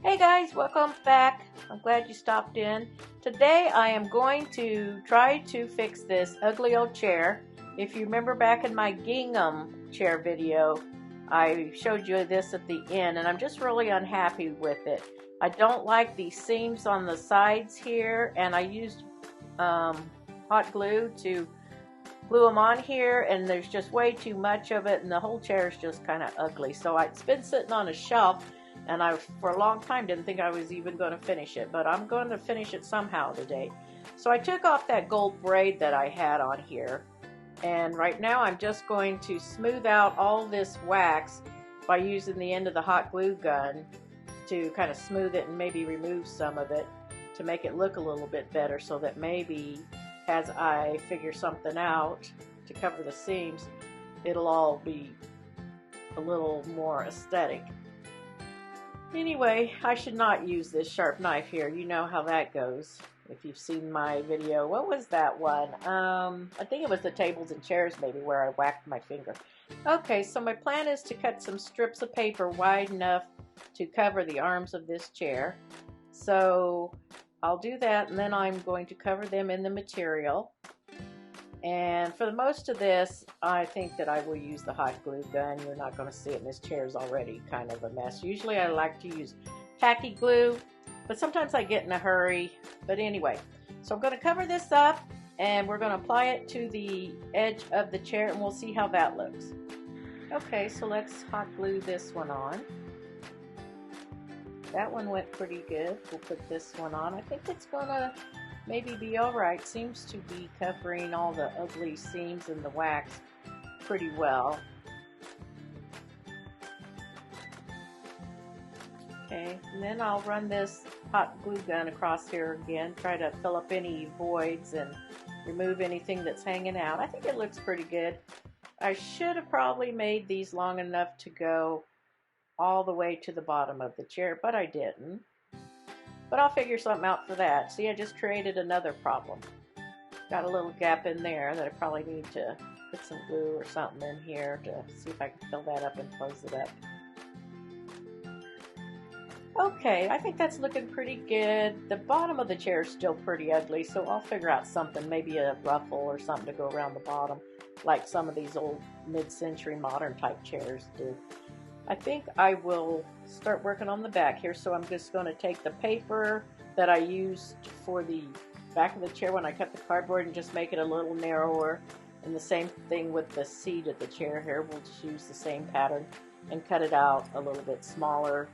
Hey guys, welcome back. I'm glad you stopped in. Today I am going to try to fix this ugly old chair. If you remember back in my gingham chair video, I showed you this at the end and I'm just really unhappy with it. I don't like the seams on the sides here, and I used hot glue to glue them on here, and there's just way too much of it and the whole chair is just kind of ugly. So it's been sitting on a shelf, and I, for a long time, didn't think I was even going to finish it, but I'm going to finish it somehow today. So I took off that gold braid that I had on here, and right now I'm just going to smooth out all this wax by using the end of the hot glue gun to kind of smooth it and maybe remove some of it to make it look a little bit better, so that maybe as I figure something out to cover the seams, it'll all be a little more aesthetic. Anyway, I should not use this sharp knife here. You know how that goes if you've seen my video. What was that one? I think it was the tables and chairs maybe, where I whacked my finger. Okay, so my plan is to cut some strips of paper wide enough to cover the arms of this chair. So I'll do that, and then I'm going to cover them in the material. And for the most of this, I think that I will use the hot glue gun. You're not going to see it, and this chair is already kind of a mess. Usually I like to use tacky glue, but sometimes I get in a hurry. But anyway, so I'm going to cover this up, and we're going to apply it to the edge of the chair, and we'll see how that looks. Okay, so let's hot glue this one on. That one went pretty good. We'll put this one on. I think it's going to maybe be alright. Seems to be covering all the ugly seams in the wax pretty well. Okay, and then I'll run this hot glue gun across here again, try to fill up any voids and remove anything that's hanging out. I think it looks pretty good. I should have probably made these long enough to go all the way to the bottom of the chair, but I didn't. But I'll figure something out for that. See, I just created another problem. Got a little gap in there that I probably need to put some glue or something in here to see if I can fill that up and close it up. Okay, I think that's looking pretty good. The bottom of the chair is still pretty ugly, so I'll figure out something, maybe a ruffle or something to go around the bottom, like some of these old mid-century modern type chairs do. I think I will start working on the back here, so I'm just going to take the paper that I used for the back of the chair when I cut the cardboard and just make it a little narrower. And the same thing with the seat of the chair here. We'll just use the same pattern and cut it out a little bit smaller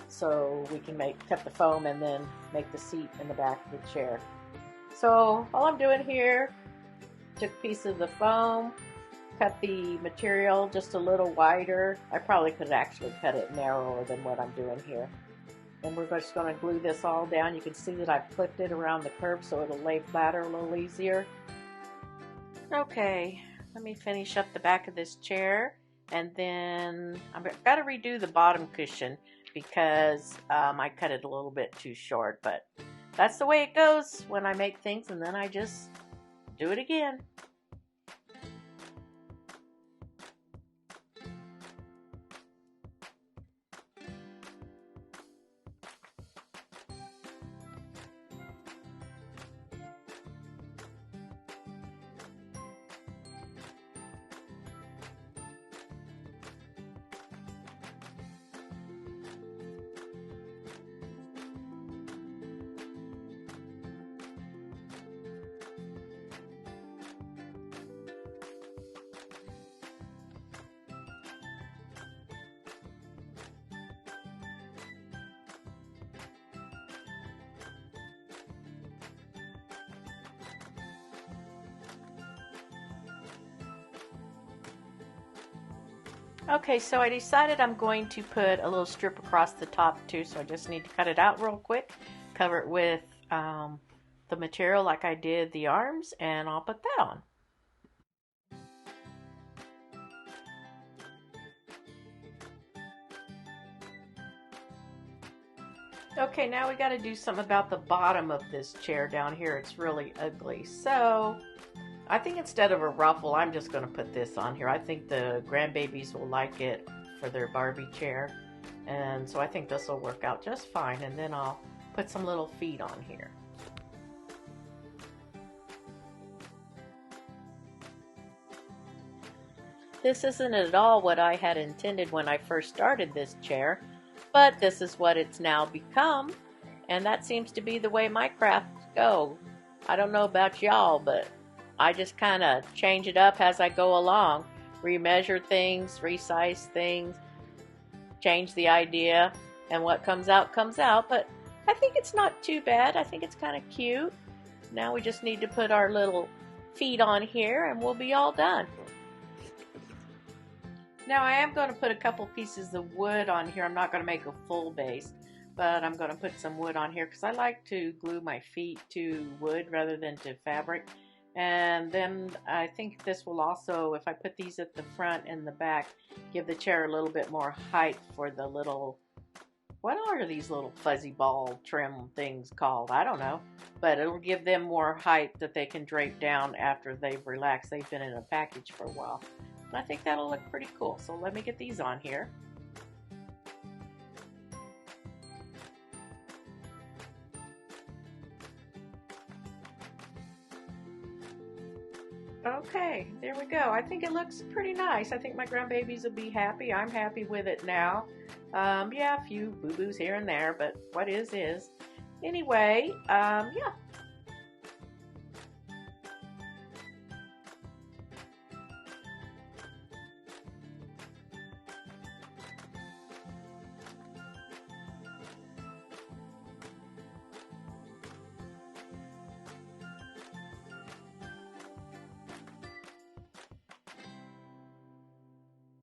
so we can cut the foam and then make the seat in the back of the chair. So all I'm doing here, took a piece of the foam, cut the material just a little wider. I probably could actually cut it narrower than what I'm doing here. And we're just going to glue this all down. You can see that I've clipped it around the curve so it'll lay flatter a little easier. Okay, let me finish up the back of this chair, and then I've got to redo the bottom cushion because I cut it a little bit too short, but that's the way it goes when I make things, and then I just do it again. Okay, so I decided I'm going to put a little strip across the top too, so I just need to cut it out real quick, cover it with the material like I did the arms, and I'll put that on. Okay, now we got to do something about the bottom of this chair down here. It's really ugly. So I think instead of a ruffle, I'm just going to put this on here. I think the grandbabies will like it for their Barbie chair. And so I think this will work out just fine. And then I'll put some little feet on here. This isn't at all what I had intended when I first started this chair, but this is what it's now become, and that seems to be the way my crafts go. I don't know about y'all, but I just kind of change it up as I go along, remeasure things, resize things, change the idea, and what comes out comes out, but I think it's not too bad. I think it's kind of cute. Now we just need to put our little feet on here and we'll be all done. Now I am going to put a couple pieces of wood on here. I'm not going to make a full base, but I'm going to put some wood on here because I like to glue my feet to wood rather than to fabric. And then I think this will also, if I put these at the front and the back, give the chair a little bit more height for the little, what are these little fuzzy ball trim things called? I don't know. But it'll give them more height that they can drape down after they've relaxed. They've been in a package for a while. I think that'll look pretty cool. So let me get these on here. Okay, there we go. I think it looks pretty nice. I think my grandbabies will be happy. I'm happy with it now. Yeah, a few boo-boos here and there, but what is. Anyway, yeah,